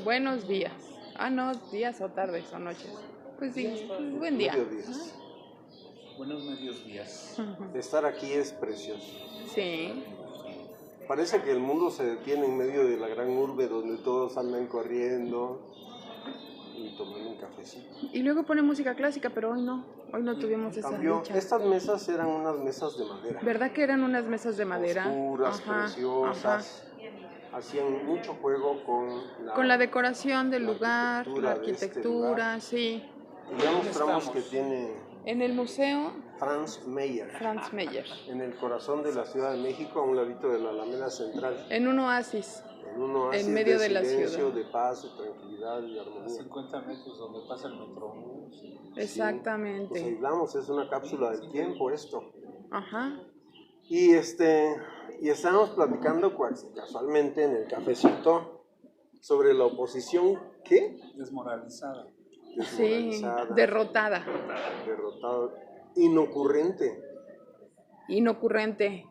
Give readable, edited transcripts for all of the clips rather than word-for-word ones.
Buenos días. Ah, no, días o tardes o noches. Pues sí, pues buen día. Mediodías. Buenos medios días. Estar aquí es precioso. Sí. Parece que el mundo se detiene en medio de la gran urbe donde todos andan corriendo y tomando un cafecito. Y luego pone música clásica, pero hoy no tuvimos En esa cambio, dicha. estas mesas eran unas mesas de madera. ¿Verdad que eran unas mesas de madera? Oscuras, Ajá, preciosas. Hacían mucho juego con la decoración del la lugar, la arquitectura de este lugar. arquitectura, sí. Y ya mostramos estamos? que tiene En el museo Franz Mayer, Franz Mayer. en el corazón de la Ciudad de México, a un ladito de la Alameda Central. En un oasis. En un oasis En medio de la silencio, ciudad. de paz, de tranquilidad y de A armonía. 50 metros donde pasa el metrobús. Exactamente. Nos aislamos, es una cápsula del tiempo esto. Ajá. Y estábamos platicando casualmente en el cafecito sobre la oposición, ¿qué? Desmoralizada. Sí, Desmoralizada, derrotada, derrotada, inocurrente, inocurrente,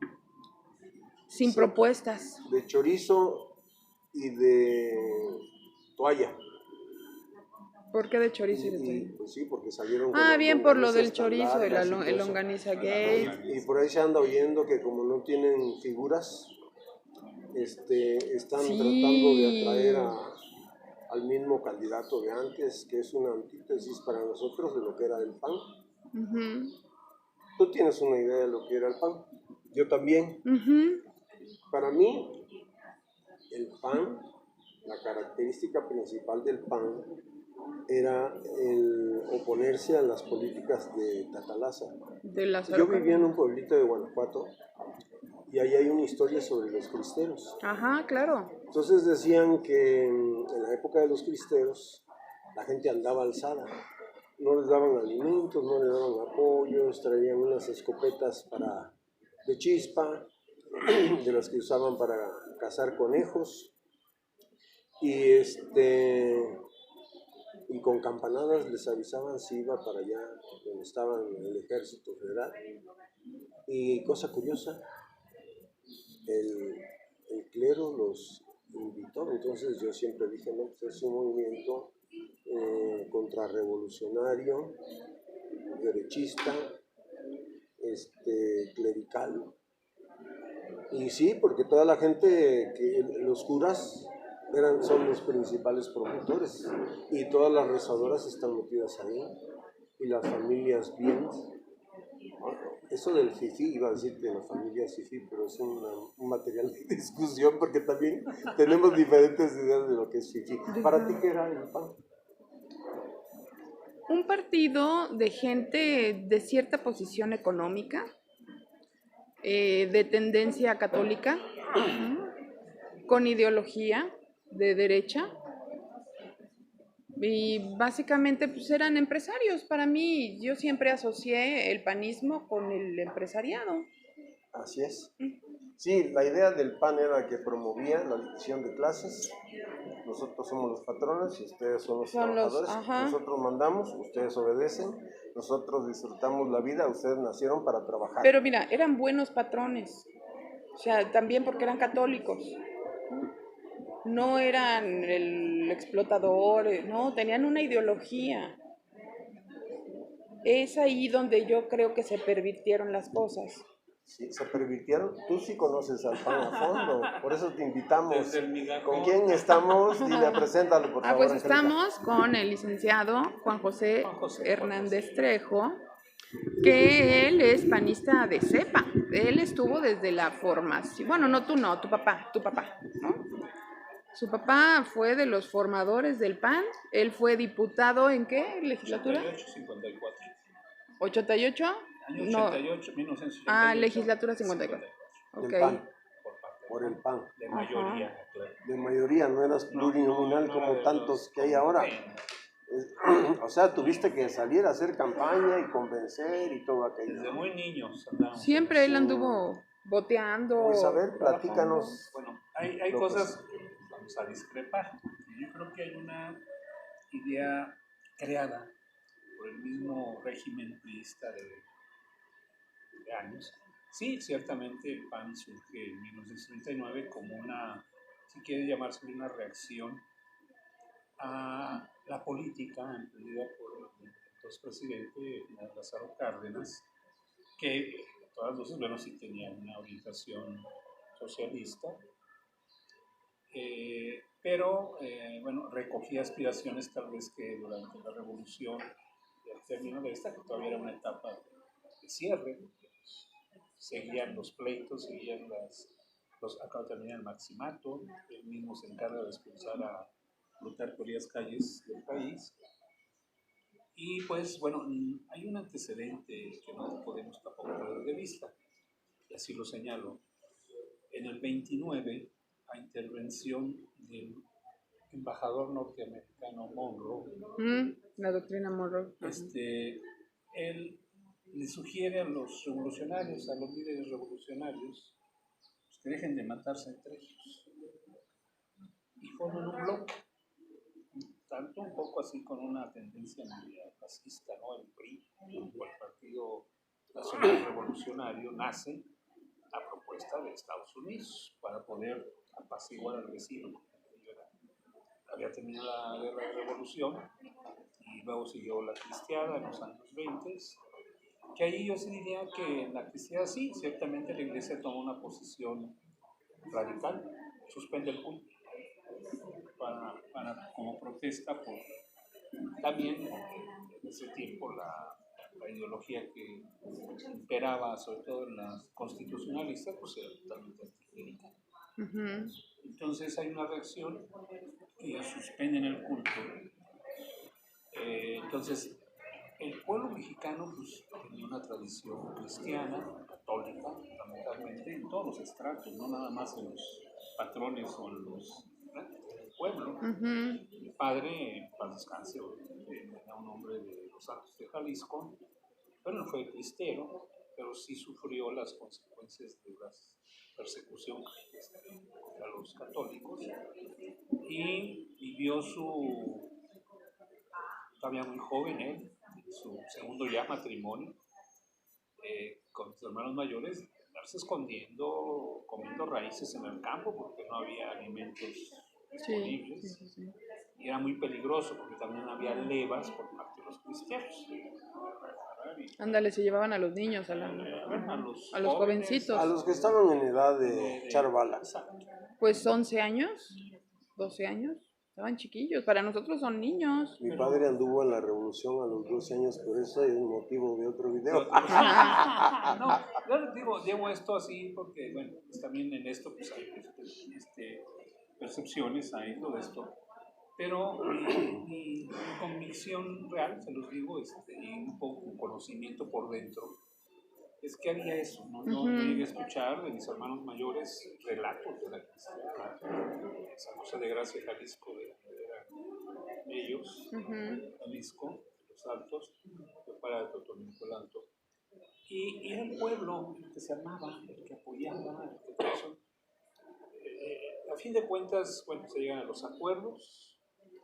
sin Sí. propuestas. de chorizo y de toalla. ¿Por qué de chorizo y de toalla? Pues sí, porque salieron con Ah, las bien por lo del longanizas tan chorizo, largas y el todo eso. longaniza gate. Y por ahí se anda oyendo que como no tienen figuras, están tratando de atraer al mismo candidato de antes, que es una antítesis para nosotros de lo que era el PAN. Ujú, Tú tienes una idea de lo que era el PAN. Yo también. ujú. Para mí, el PAN, la característica principal del PAN era el oponerse a las políticas de Tatalaza. De la Yo vivía en un pueblito de Guanajuato y ahí hay una historia sobre los cristeros. Ajá, claro. Entonces decían que en la época de los cristeros la gente andaba alzada, no les daban alimentos, no les daban apoyos, traían unas escopetas de chispa, de las que usaban para cazar conejos, y y con campanadas les avisaban si iba para allá donde estaba el ejército federal. Y cosa curiosa, el clero los invitó. Entonces yo siempre dije, no, pues es un movimiento contrarrevolucionario, derechista, clerical. Y sí, porque toda la gente, los curas son los principales promotores y todas las rezadoras están metidas ahí y las familias bien. Eso del fifí, iba a decir que la familia es fifí, pero es un material de discusión porque también tenemos diferentes ideas de lo que es fifí. ¿Para ti qué era el PAN? Un partido de gente de cierta posición económica, de tendencia católica, con ideología de derecha, y básicamente pues eran empresarios. Para mí, yo siempre asocié el panismo con el empresariado. Así es. Sí, la idea del PAN era que promovía la división de clases. Nosotros somos los patrones y ustedes son los trabajadores. Nosotros mandamos, ustedes obedecen. Nosotros disfrutamos la vida, ustedes nacieron para trabajar. Pero mira, eran buenos patrones. O sea, también porque eran católicos. No eran el explotador, no, tenían una ideología. Es ahí donde yo creo que se pervirtieron las cosas. Sí, se permitieron. Tú sí conoces al PAN a fondo, por eso te invitamos. Desde el migajón. ¿Con quién estamos? Dile, preséntalo, por favor. Pues Angélica. estamos con el licenciado Juan José Hernández Trejo, que él es panista de cepa. Él estuvo desde la formación. Bueno, no tú, no, tu papá, ¿no? Su papá fue de los formadores del PAN. Él fue diputado ¿en qué legislatura? 88, 54. ¿88? Año No. 88, 1988. Ah, legislatura 54. Del Ok. PAN, Por por el PAN. de mayoría, claro. De mayoría, no eras plurinominal No, como de tantos los que hay ahora. convenos. O sea, tuviste que salir a hacer campaña y convencer y todo aquello. Desde muy niños andamos. Siempre él anduvo boteando. Isabel, trabajando. platícanos. Bueno, hay cosas que vamos a discrepar. Yo creo que hay una idea creada por el mismo régimen priista de años. Sí, ciertamente el PAN surge en 1939 como una, si quiere llamarse una reacción a la política emprendida por el entonces presidente Lázaro Cárdenas, que a todas luces, bueno, sí tenía una orientación socialista, pero bueno, recogía aspiraciones tal vez que durante la revolución, y al término de esta, que todavía era una etapa de cierre, seguían los pleitos, seguían acaba de terminar el maximato, él mismo se encarga de expulsar a Plutarco Elías Calles del país. Y pues bueno, hay un antecedente que no podemos tampoco perder de vista, y así lo señalo. En el 29, a intervención del embajador norteamericano Monroe, La doctrina Monroe. él le sugiere a los revolucionarios, a los líderes revolucionarios, pues, que dejen de matarse entre ellos y formen un bloque, tanto un poco así con una tendencia media fascista, ¿no? El PRI, el Partido Nacional Revolucionario, nace a propuesta de Estados Unidos para poder apaciguar al vecino. Había terminado la guerra de revolución y luego siguió la cristiada en los años 20, que ahí yo sí diría que en la cristiada sí, ciertamente la iglesia tomó una posición radical, suspende el culto como protesta por también en ese tiempo la ideología que imperaba, sobre todo en las constitucionalistas, pues era totalmente anticlerical. Entonces hay una reacción que suspenden el culto. Entonces, el pueblo mexicano pues, tenía una tradición cristiana, católica, fundamentalmente en todos los estratos, no nada más en los patrones o en los del pueblo. Mi padre, para descanse, era un hombre de los Altos de Jalisco, pero no fue cristero, pero sí sufrió las consecuencias de la persecución contra los católicos y vivió todavía muy joven él, su segundo ya matrimonio, con sus hermanos mayores, estarse escondiendo, comiendo raíces en el campo porque no había alimentos disponibles. Sí. Y era muy peligroso porque también había levas por parte de los cristianos. Ándale, se llevaban a los niños, a los jovencitos. A los que estaban en edad de echar balas. Pues 11 años, 12 años. Estaban chiquillos, para nosotros son niños. Mi padre anduvo en la revolución a los 12 años, por eso es un motivo de otro video. No, yo digo, llevo esto así porque, bueno, pues también en esto pues hay percepciones, hay todo esto. Pero mi convicción real, se los digo, y un poco conocimiento por dentro, es que había eso, ¿no? Yo llegué a escuchar de mis hermanos mayores relatos de la cristiandad, San José de Gracia, Jalisco, eran ellos, Jalisco, Los Altos, fue para el Totonilco. Y era el pueblo el que se amaba, el que apoyaba, el que todo eso. A fin de cuentas, bueno, se llegan a los acuerdos.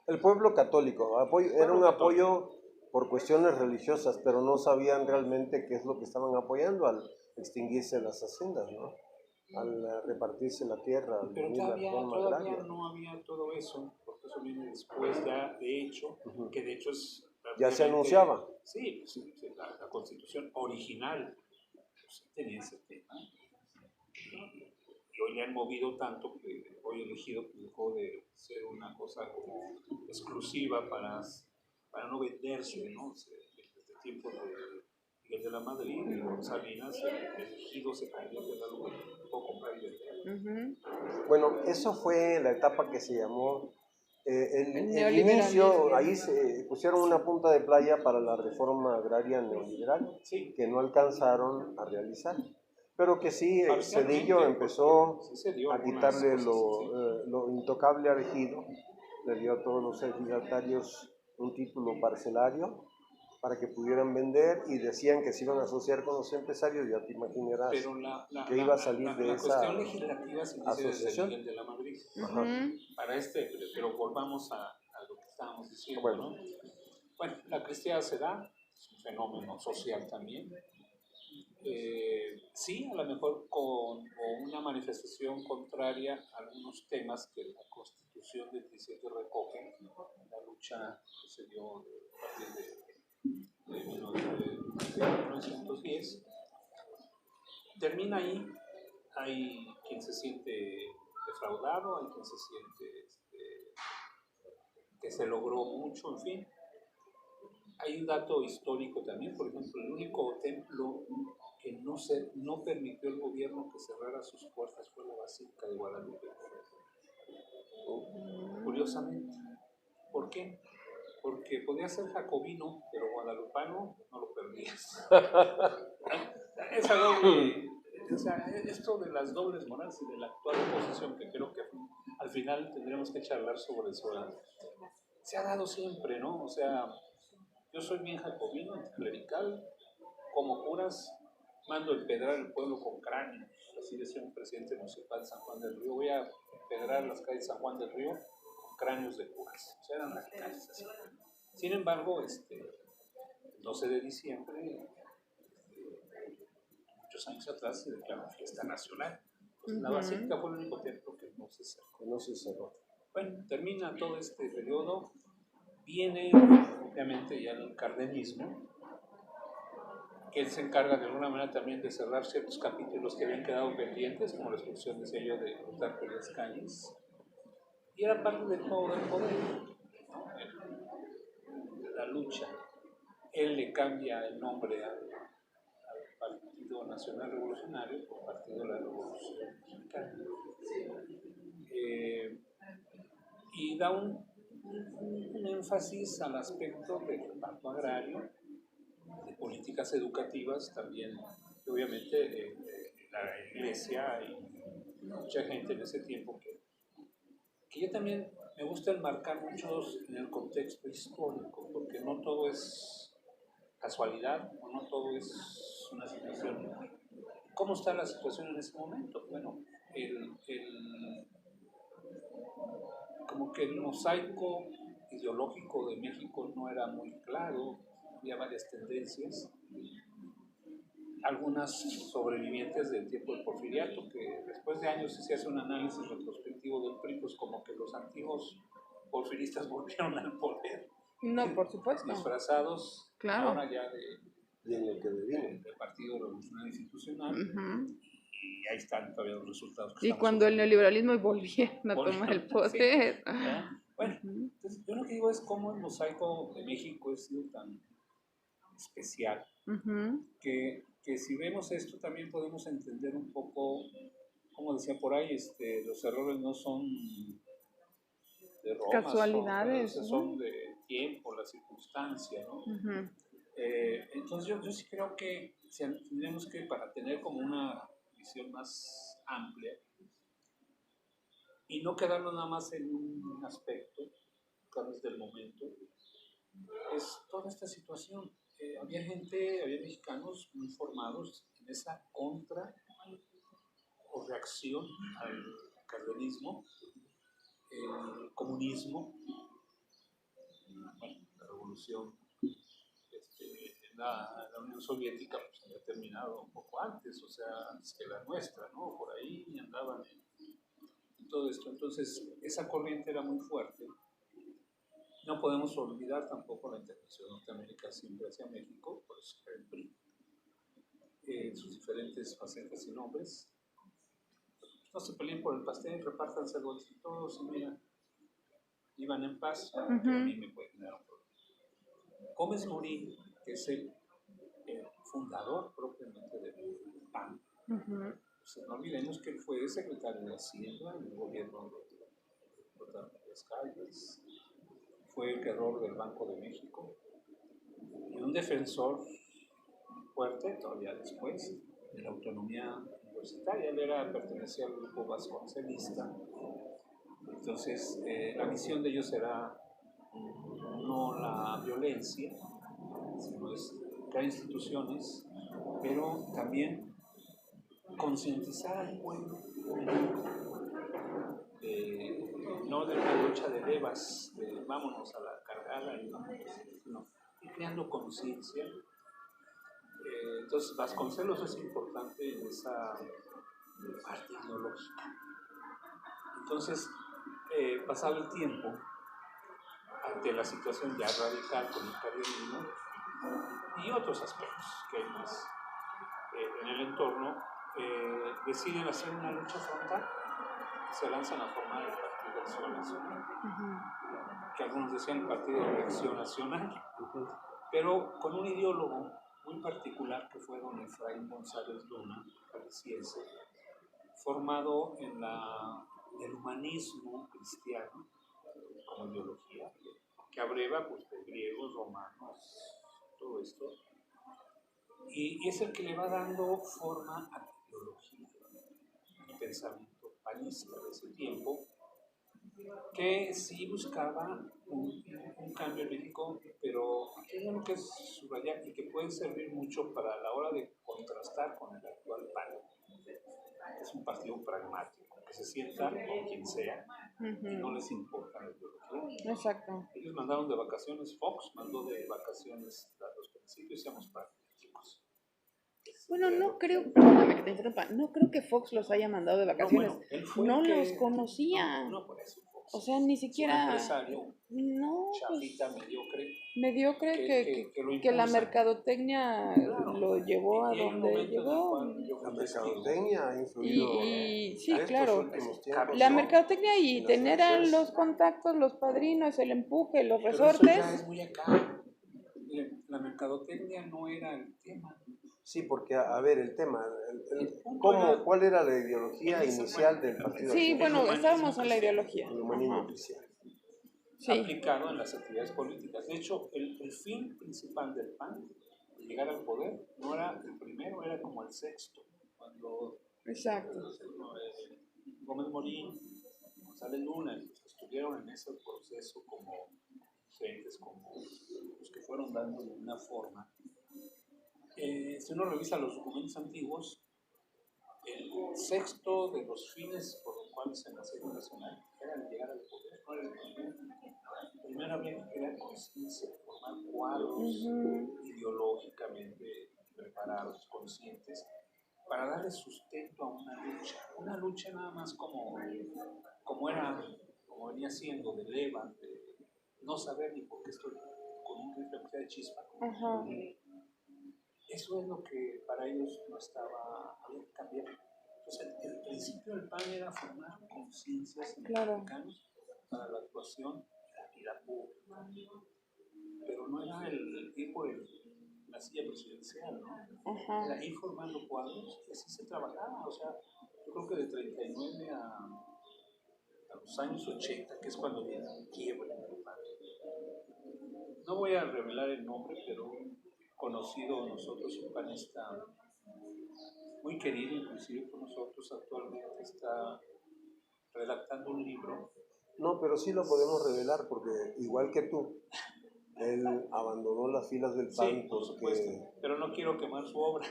El pueblo católico, era un apoyo por cuestiones religiosas, pero no sabían realmente qué es lo que estaban apoyando al extinguirse las haciendas, ¿no? Al repartirse la tierra, al pero todavía no había todo eso, porque eso viene después ya, de hecho, que de hecho es... Ya se anunciaba. Sí, pues, la Constitución original pues, tenía ese tema. Y hoy le han movido tanto que hoy elegido dejó de ser una cosa como exclusiva para no venderse, ¿no? Desde tiempos de Miguel de la Madrid y de Salinas, el elegido se convierte en algo que puedo comprar y vender. Bueno, eso fue la etapa que se llamó el inicio. Ahí se pusieron una punta de playa para la reforma agraria neoliberal, sí, que no alcanzaron a realizar, pero que sí, Zedillo empezó a quitarle lo intocable al ejido, le dio a todos los ejidatarios un título parcelario para que pudieran vender, y decían que se iban a asociar con los empresarios. Ya te imaginarás que iba a salir de esa cuestión legislativa se dice desde Miguel de la Madrid. Para pero volvamos a lo que estábamos diciendo, bueno. ¿No? Bueno, la cristiandad se da, es un fenómeno social también. Sí, a lo mejor con o una manifestación contraria a algunos temas que la Constitución del 17 recoge, la lucha que se dio a partir de 1910. Termina ahí, hay quien se siente defraudado, hay quien se siente que se logró mucho, en fin. Hay un dato histórico también, por ejemplo, el único templo que no permitió el gobierno que cerrara sus puertas fue la Basílica de Guadalupe. Curiosamente. ¿Por qué? Porque podía ser jacobino, pero guadalupano no lo perdías. Esa doble, o sea, esto de las dobles morales y de la actual oposición, que creo que al final tendremos que charlar sobre eso, ¿verdad? Se ha dado siempre, ¿no? O sea, yo soy bien jacobino, clerical, como curas, mando empedrar el pueblo con cráneos, así decía un presidente municipal de San Juan del Río, voy a empedrar las calles de San Juan del Río con cráneos de curas, o sea, eran radicales así. Sin embargo, el 12 de diciembre, muchos años atrás, se declaró fiesta nacional. Pues la Basílica fue el único templo que no se cerró. No se cerró. Bueno, termina todo este periodo, viene obviamente ya el cardenismo, que él se encarga de alguna manera también de cerrar ciertos capítulos que habían quedado pendientes, como la exclusión, decía yo, de Plutarco Elías Calles, y era parte de todo el poder, ¿no? La lucha. Él le cambia el nombre al Partido Nacional Revolucionario por Partido de la Revolución Mexicana. Y da un énfasis al aspecto del pacto agrario, de políticas educativas también, obviamente la iglesia y mucha gente en ese tiempo que yo también me gusta enmarcar muchos en el contexto histórico, porque no todo es casualidad o no todo es una situación. ¿Cómo está la situación en ese momento? Bueno, como que el mosaico ideológico de México no era muy claro, había varias tendencias, algunas sobrevivientes del tiempo del porfiriato, que después de años se hace un análisis retrospectivo del PRI, pues como que los antiguos porfiristas volvieron al poder. No, por supuesto. Disfrazados, claro. Ahora ya de del Partido Revolucionario Institucional, y ahí están todavía los resultados. Y cuando el neoliberalismo volvieron a tomar el poder. Sí. Bueno, entonces yo lo que digo es cómo el mosaico de México es sido tan especial, que si vemos esto también podemos entender un poco, como decía por ahí, los errores no son de Roma, casualidades, son de tiempo, la circunstancia, ¿no? Entonces yo sí creo que tendríamos que, para tener como una visión más amplia y no quedarnos nada más en un aspecto, tal vez del momento, es toda esta situación. Había mexicanos muy formados en esa contra o reacción al cardenismo, el comunismo, bueno, la revolución en la Unión Soviética pues había terminado un poco antes, o sea, antes que la nuestra, ¿no? Por ahí andaban en todo esto. Entonces, esa corriente era muy fuerte. No podemos olvidar tampoco la intervención norteamericana siempre hacia México, por eso era el PRI, en sus diferentes facetas y nombres. No se peleen por el pastel, repártanse los y todos, y mira, iban en paz, que a mí me puede dar un problema. Gómez Morín, que es el fundador propiamente del PAN, pues no olvidemos que él fue secretario de Hacienda en el gobierno de Plutarco Elías Calles, fue el creador del Banco de México y un defensor fuerte todavía después de la autonomía universitaria. Él pertenecía al grupo vasconcelista. Entonces la misión de ellos era no la violencia, sino es crear instituciones, pero también concientizar al pueblo, no de una lucha de levas, de vámonos a la cargada, y no, ir creando conciencia. Entonces, Vasconcelos es importante en esa parte ideológica. Entonces, pasado el tiempo, ante la situación ya radical con el cardenismo y otros aspectos que hay más en el entorno, deciden hacer una lucha frontal. Se lanzan a formar el Partido de Acción Nacional, que algunos decían el Partido de Acción Nacional, pero con un ideólogo muy particular que fue don Efraín González Luna, jalisciense, formado en el humanismo cristiano como ideología, que abreva pues, de griegos, romanos, todo esto, y es el que le va dando forma a la ideología, el pensamiento panista de ese tiempo, que sí buscaba un cambio en México, pero aquí hay algo que es subrayar y que puede servir mucho para la hora de contrastar con el actual PAN. Es un partido pragmático, que se sienta con quien sea y no les importa la ideología. Exacto. Ellos mandaron de vacaciones, Fox mandó de vacaciones a los principios, seamos prácticos. Bueno, no creo, perdóname que te interrumpa, no creo que Fox los haya mandado de vacaciones. No, bueno, él fue no que, los conocía. No, por eso Fox. O sea, ni siquiera. Es un empresario, no, chafita, pues, mediocre, que la mercadotecnia claro, lo llevó a y hay un donde momento en el llegó. cual yo La fui testigo. mercadotecnia ha influido Sí, en estos claro. últimos tiempos, La ¿no? mercadotecnia y En las tener a elecciones. los contactos, los padrinos, el empuje, los Pero eso ya resortes. es muy acá. La mercadotecnia no era el tema. Sí, porque, a ver, el tema, ¿cuál era la ideología Esa inicial fue- del Partido Sí, Acción bueno, humanismo estábamos en la cristiano. ideología. El humanismo Ajá. cristiano. Sí, Aplicado en las actividades políticas. De hecho, el fin principal del PAN, de llegar al poder, no era el primero, era como el sexto. Cuando exacto. Gómez Morín, González Luna, los que estuvieron en ese proceso como gentes, como los que fueron dando una forma. Si uno revisa los documentos antiguos, el sexto de los fines por los cuales se nació el nacional era el llegar al poder, no era el primero. Primero había que crear conciencia, formar cuadros ideológicamente preparados, conscientes, para darle sustento a una lucha nada más como venía siendo, de leva, de no saber ni por qué estoy con un rifle de chispa. Ajá. Eso es lo que para ellos no estaba, había que cambiar. Entonces, el principio del PAN era formar conciencias en los mexicanos para la actuación de la vida pública. Pero no era el ir por la silla presidencial, ¿no? Ajá. Era ir formando cuadros y así se trabajaba. O sea, yo creo que de 39 a los años 80, que es cuando viene el quiebre en el PAN. No voy a revelar el nombre, pero conocido nosotros, un panista muy querido inclusive por nosotros, actualmente está redactando un libro. No, pero sí lo podemos revelar porque igual que tú, él abandonó las filas del PAN Sí, por supuesto, pero no quiero quemar su obra.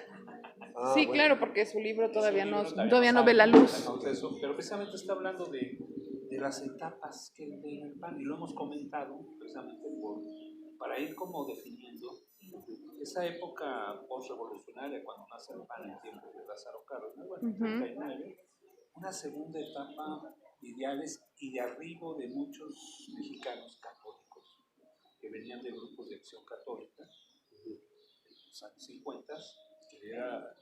Sí, bueno, claro, porque su libro todavía no ve la luz. luz. Pero precisamente está hablando de las etapas que vive el PAN y lo hemos comentado precisamente para ir como definiendo esa época post-revolucionaria cuando nace el PAN en tiempos de Lázaro Cárdenas, bueno, 39, una segunda etapa de ideales y de arribo de muchos mexicanos católicos que venían de grupos de acción católica en los años 50, que era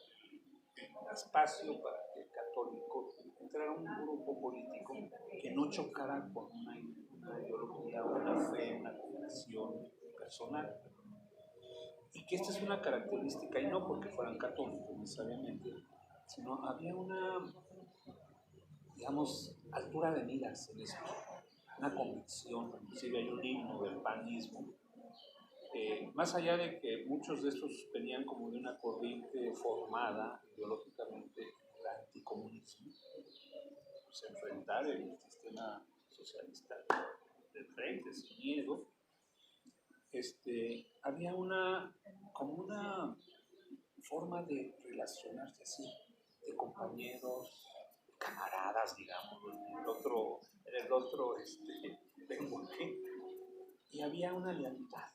el espacio para que el católico entrara a un grupo político que no chocara con una ideología, una fe, una convicción personal. Y que esta es una característica, y no porque fueran católicos necesariamente, sino había una, digamos, altura de miras en esto, una convicción. Inclusive hay un himno del panismo, más allá de que muchos de estos venían como de una corriente formada ideológicamente en el anticomunismo, pues enfrentar el sistema socialista de frente, sin miedo. Había como una forma de relacionarse así, de compañeros, camaradas, digamos, en el otro lenguaje, y había una lealtad,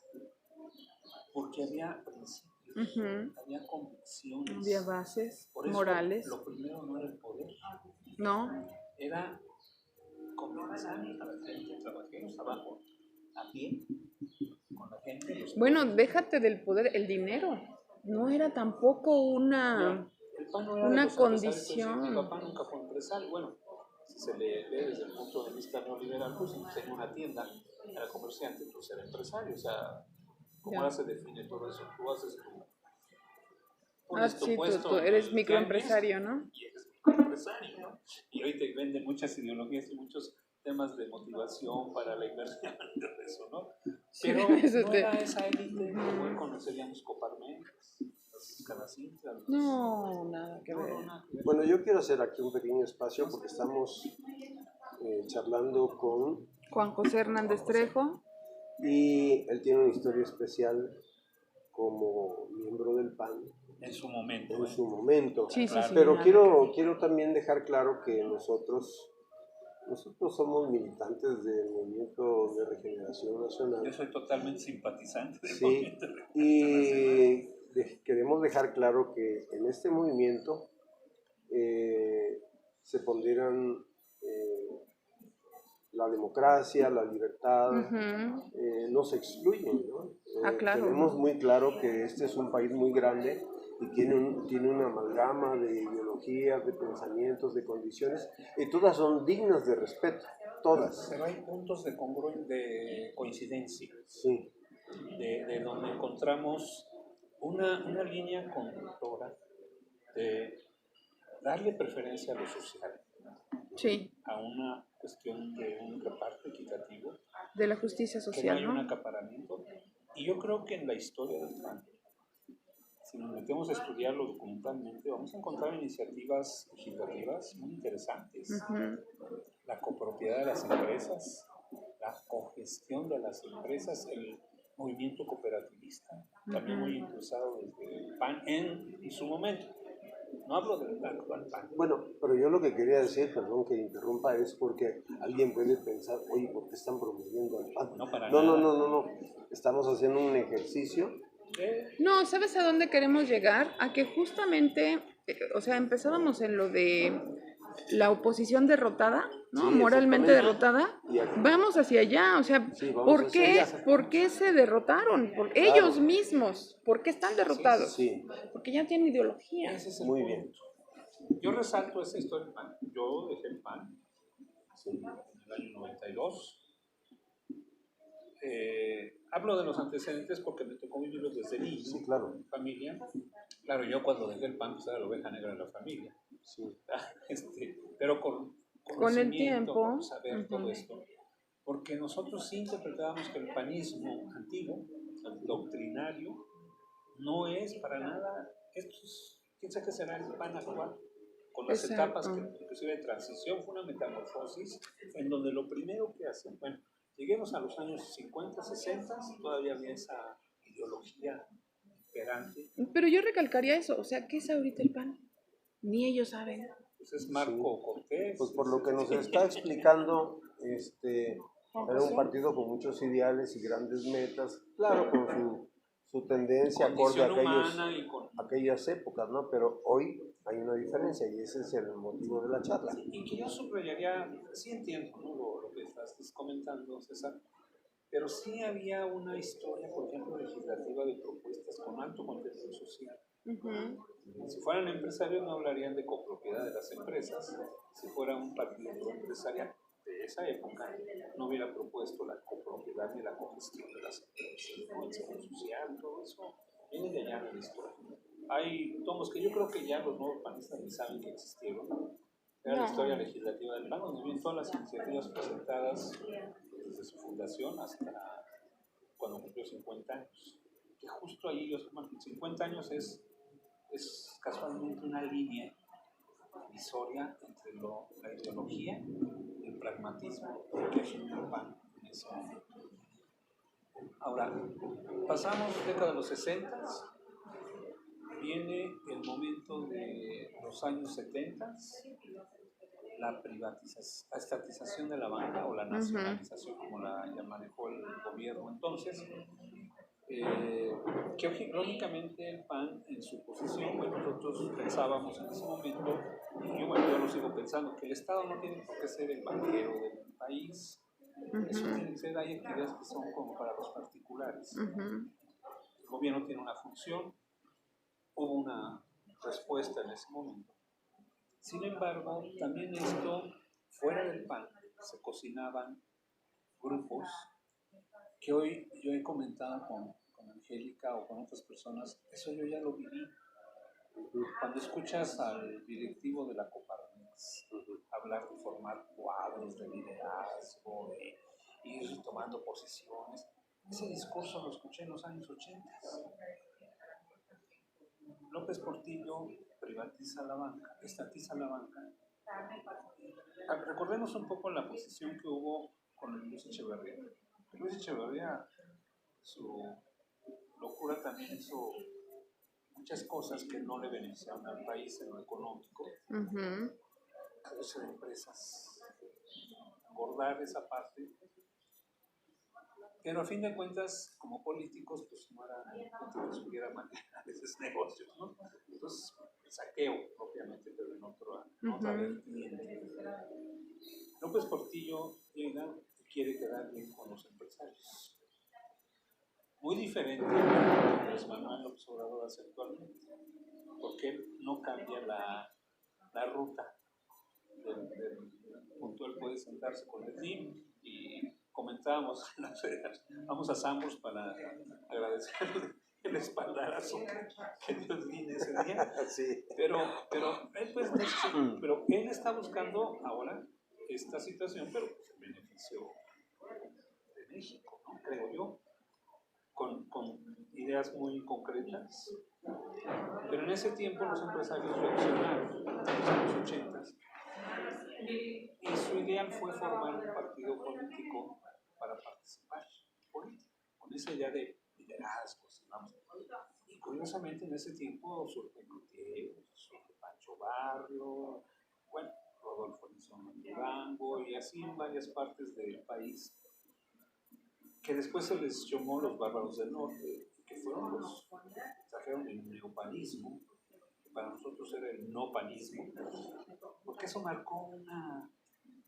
porque había principios, Ujú. había convicciones. Había bases Por eso, morales. lo primero no era el poder, No, era convencer a la gente, trabajemos abajo, a pie, con la gente. bueno, déjate del poder, el dinero. No era tampoco una, El PAN no era de una los empresarios, pues, mi condición. papá nunca fue empresario. Bueno, si se le ve desde el punto de vista neoliberal, pues si tenía una tienda, era comerciante, pues era empresario. O sea, ¿cómo Ya. ahora se define todo eso? Tú haces pones tu Sí, puesto tú en eres el microempresario, ¿no? y eres microempresario, ¿no? Y hoy te venden muchas ideologías y muchos temas de motivación para la inversión y todo eso, ¿no? Pero Eso no te- era esa élite que hoy conoceríamos Coparmex, las Canacintas. No, nada que ver. nada que ver. Bueno, yo quiero hacer aquí un pequeño espacio porque estamos charlando con... Juan José Hernández Trejo. Y él tiene una historia especial como miembro del PAN En su momento. en su momento. Sí, sí, sí. Pero nada que ver. quiero también dejar claro que nosotros somos militantes del Movimiento de Regeneración Yo Nacional. soy totalmente simpatizante del Sí, movimiento de Regeneración y queremos dejar claro que en este movimiento se ponderan la democracia, la libertad, Ujú. no se excluyen, ¿no? Claro. Tenemos muy claro que este es un país muy grande y tiene una amalgama de ideologías, de pensamientos, de condiciones, y todas son dignas de respeto, todas. Pero hay puntos de coincidencia, Sí, de donde encontramos una línea conductora de darle preferencia a lo social, Sí, a una cuestión de un reparto equitativo, de la justicia que no social, hay un ¿no? acaparamiento. Y yo creo que en la historia del PAN, si nos metemos a estudiarlo documentalmente, vamos a encontrar iniciativas legislativas muy interesantes. Ujú. La copropiedad de las empresas, la cogestión de las empresas, el movimiento cooperativista, también muy impulsado desde el PAN en su momento. No hablo del actual PAN. bueno, pero yo lo que quería decir, perdón que interrumpa, es porque alguien puede pensar, oye, ¿por qué están promoviendo al PAN? No, para No, no, nada. no, no, no. Estamos haciendo un ejercicio. No, ¿sabes a dónde queremos llegar? A que justamente, o sea, empezábamos en lo de la oposición derrotada, ¿no? Sí, Moralmente exactamente. derrotada. Y aquí- Vamos hacia allá, o sea, Sí, vamos ¿por hacia qué, allá. ¿por qué se derrotaron? Por Claro. ellos mismos. ¿Por qué están derrotados? Sí, Porque ya tienen ideología. Ese es el muy punto. bien. Yo resalto esa historia del PAN. Yo dejé el PAN en el año 92. Hablo de los antecedentes porque me tocó vivirlos desde niño, Sí, claro. en familia. Claro, yo cuando dejé el PAN pues era la oveja negra de la familia. Sí. Pero con Con el conocimiento, tiempo. con saber todo Ujú. esto, porque nosotros sí interpretábamos que el panismo antiguo, el doctrinario, no es para nada, quién sabe qué será el PAN actual, con las etapas que inclusive de transición, fue una metamorfosis en donde lo primero que hacen, bueno, lleguemos a los años 50, 60, todavía había esa ideología imperante, Pero yo recalcaría eso, o sea, ¿qué es ahorita el PAN? Ni ellos saben. pues es Marco Cortés. Pues por lo que nos está explicando, era un partido con muchos ideales y grandes metas, claro, con su tendencia acorde a condición humana y con... aquellas épocas, ¿no? Pero hoy hay una diferencia y ese es el motivo de la charla. Y que yo subrayaría, sí entiendo, ¿no? lo que estás comentando, César, pero sí había una historia, por ejemplo, legislativa de propuestas con alto contenido social. Ujú. Si fueran empresarios no hablarían de copropiedad de las empresas, si fuera un partido empresarial de esa época no hubiera propuesto la copropiedad ni la cogestión de las empresas, ¿no? El seguro social, todo eso viene de allá de la historia. Hay tomos que yo creo que ya los nuevos panistas ni saben que existieron, ¿no? Era la historia legislativa del PAN, donde vienen todas las iniciativas presentadas desde su fundación hasta cuando cumplió 50 años. Que justo ahí yo sumo que 50 años es casualmente una línea divisoria entre la ideología, el pragmatismo que asumió el PAN en ese momento. Ahora, pasamos década de los 60, viene el momento de los años 70, la privatización, la estatización de la banca o la nacionalización, como la ya manejó el gobierno entonces, que lógicamente el PAN en su posición, bueno, nosotros pensábamos en ese momento, y bueno, yo lo sigo pensando, que el Estado no tiene por qué ser el banquero del país. Eso tiene que ser, hay actividades que son como para los particulares. El gobierno tiene una función, hubo una respuesta en ese momento. Sin embargo, también esto, fuera del PAN, se cocinaban grupos que hoy yo he comentado con Angélica o con otras personas, eso yo ya lo viví. Cuando escuchas al directivo de la Coparmex hablar de formar cuadros de liderazgo, de ir tomando posiciones, ese discurso lo escuché en los años 80. López Portillo privatiza la banca, estatiza la banca. Recordemos un poco la posición que hubo con Luis Echeverría. Luis Echeverría, su locura también hizo muchas cosas que no le beneficiaron al país en lo económico. Reducir empresas, engordar esa parte. Pero a fin de cuentas, como políticos, pues no era gente que supiera manejar esos negocios, ¿no? Entonces, el saqueo, propiamente, pero en otra vertiente. López Portillo llega y quiere quedar bien con los empresarios. Muy diferente a lo que Andrés Manuel López Obrador hace actualmente, porque él no cambia la ruta del punto. Él puede sentarse con el DIM y comentábamos en la federación, vamos a Sambors para agradecerle el espaldarazo que dio el DIN ese día. Sí. Pero él pues, pero él está buscando ahora esta situación, pero pues, en beneficio de México, ¿no? Creo yo, con ideas muy concretas. Pero en ese tiempo los empresarios reaccionaron, en los años 80, y su ideal fue formar un partido político para participar político, con esa idea de liderazgo. Y curiosamente en ese tiempo surge Gutiérrez, surge Pancho Barrio, bueno, Rodolfo Elizondo en Durango, y así en varias partes del país, que después se les llamó los bárbaros del norte, que fueron los que trajeron el neopanismo, que para nosotros era el no panismo, porque eso marcó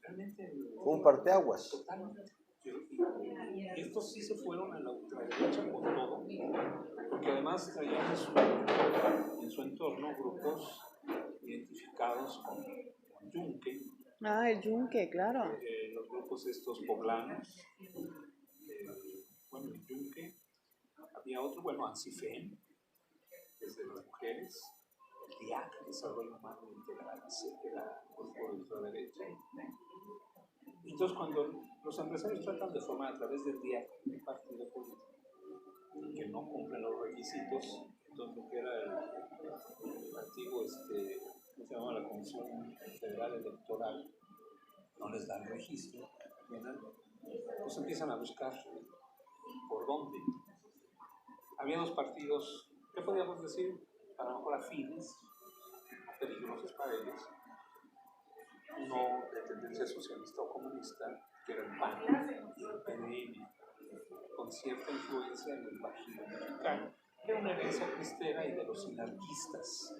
realmente un parteaguas. Totalmente. Y estos sí se fueron a la ultraderecha con todo, porque además traían en su entorno grupos identificados con Yunque. El Yunque, claro. Los grupos estos poblanos, bueno, el Yunque, había otro, bueno, Ancifén, desde las mujeres, el DIAC, Desarrollo Humano Integral, que era un grupo de ultraderecha. Entonces, cuando los empresarios tratan de formar a través del DIAC un partido político que no cumple los requisitos, entonces lo que era el antiguo, ¿cómo se llama? La Comisión Federal Electoral, no les dan registro, pues empiezan a buscar por dónde. Había dos partidos, ¿qué podríamos decir? A lo mejor afines, peligrosos para ellos. Uno de tendencia socialista o comunista, que era el PAN, y el PDM, con cierta influencia en el Bajío mexicano, que era una herencia cristera y de los sinarquistas.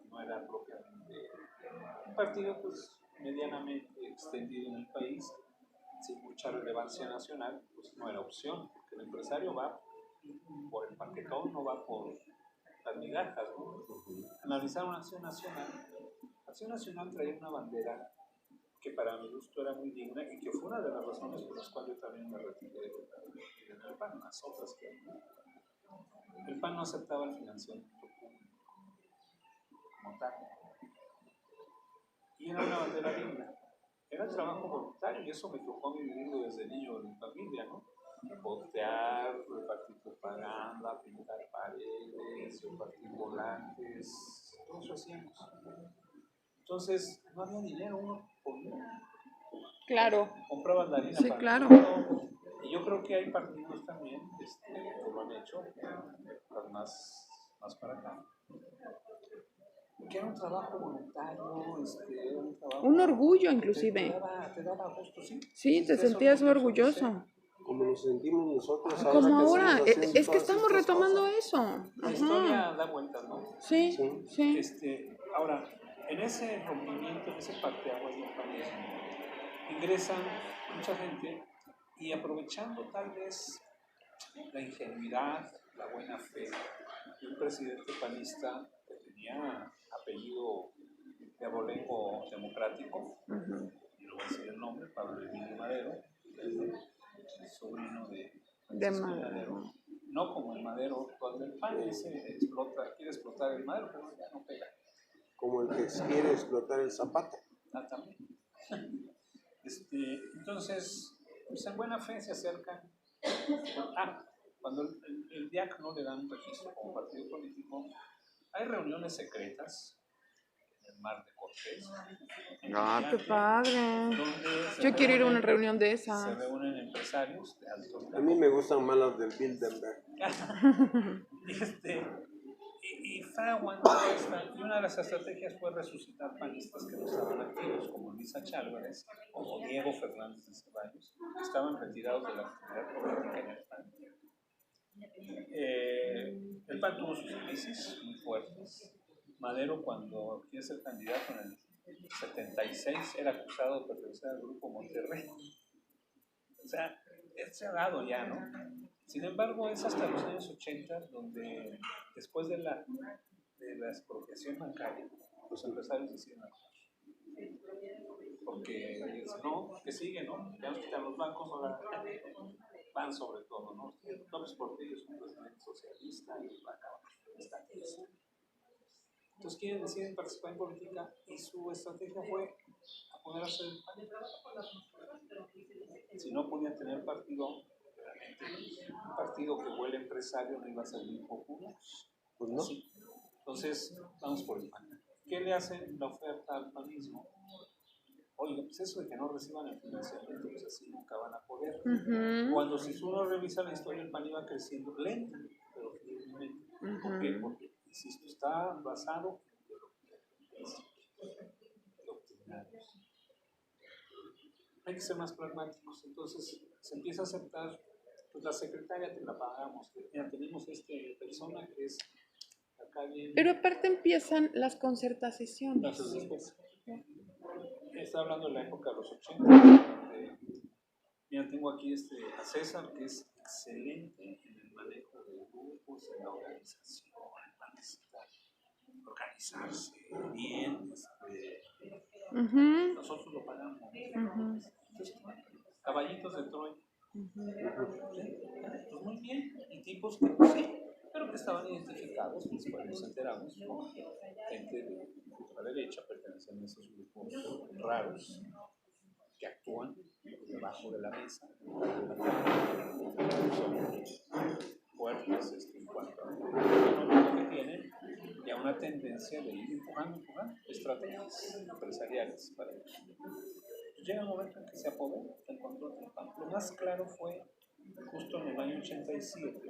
No era propiamente un partido pues medianamente extendido en el país, sin mucha relevancia nacional, pues no era opción, porque el empresario va por el paquetón, no va por las migajas, ¿no? Analizaron Acción Nacional. Acción Nacional traía una bandera que para mi gusto era muy digna y que fue una de las razones por las cuales yo también me retiré del PAN, las otras que el PAN no aceptaba el financiamiento público como tal. Y era una bandera digna. Era trabajo voluntario y eso me tocó vivirlo desde niño en mi familia, ¿no? Botear, repartir propaganda, pintar paredes, repartir volantes, todo eso hacíamos. Entonces, no había dinero, uno ponía. Claro. Compraba la harina para claro. todo. Y yo creo que hay partidos también que lo han hecho, más para acá. Que era un trabajo voluntario, un trabajo... Un orgullo, inclusive. Te daba gusto, sí. Sí, te sentías orgulloso. Como nos sentimos nosotros ahora Como que ahora, estamos haciendo es que todas estamos estas retomando cosas. eso. La historia da vueltas, ¿no? Sí, Sí. sí. Ahora, en ese rompimiento, en ese parteaguas del panismo, ingresan mucha gente y aprovechando tal vez la ingenuidad, la buena fe de un presidente panista que tenía apellido de abolengo democrático, y no voy a decir el nombre, Pablo Emilio Madero, sobrino de Francisco Madero, no como el Madero actual del PAN, ese quiere explotar el Madero, pero ya no pega. Como el que quiere explotar el Zapata. También. Entonces, pues en buena fe se acercan. Cuando el DIAC no le dan un registro como partido político, hay reuniones secretas en el Mar de Cortés. ¡Qué padre! Yo quiero ir a una reunión de esas. Se reúnen empresarios de alto A mí me gustan más las del Bilderberg. Y fraguan toda esta, y una de las estrategias fue resucitar panistas que no estaban activos, como Luisa Chálvarez, como Diego Fernández de Ceballos, que estaban retirados de la actividad política en el PAN. El PAN tuvo sus crisis muy fuertes. Madero, cuando quiere ser candidato en el 76, era acusado de pertenecer al grupo Monterrey. O sea, él se ha dado ya, ¿no? Sin embargo, es hasta los años 80 donde, después de la expropiación bancaria, los empresarios deciden actuar. Porque dicen, no, que sigue, ¿no? Ya nos quitan los bancos, ahora van sobre todo, ¿no? López Portillo es un presidente socialista y va a acabar estatista. Entonces, quienes deciden participar en política y su estrategia fue apoderarse del PAN. Si no podían tener partido, un partido que huele empresario no iba a ser muy popular. Pues no. Sí. Entonces, vamos por el PAN. ¿Qué le hacen la oferta al panismo? Oiga, pues eso de que no reciban el financiamiento, pues así nunca van a poder. Cuando si uno revisa la historia, el PAN iba creciendo lento, pero firmemente. ¿Por qué? Porque, insisto, está basado en doctrinarios. Hay que ser más pragmáticos. Entonces, se empieza a aceptar, pues la secretaria te la pagamos. Mira, tenemos persona que es acá bien. Pero aparte empiezan las concertaciones. Entonces, después, está hablando de la época de los 80. Mira, tengo aquí a César, que es excelente en el manejo de grupos, en la organización, en necesitar organizarse bien. Nosotros lo pagamos. Entonces, caballitos de Troya. Pues muy bien. Y tipos que pues, sí, pero que estaban identificados, después nos enteramos, ¿no? Gente de la derecha perteneciente a esos grupos raros que actúan debajo de la mesa, son fuertes en cuanto a lo que tienen y a una tendencia de ir empujando estrategias empresariales para ellos. Llega el momento en que se apodera el control del PAN. Lo más claro fue justo en el año 87.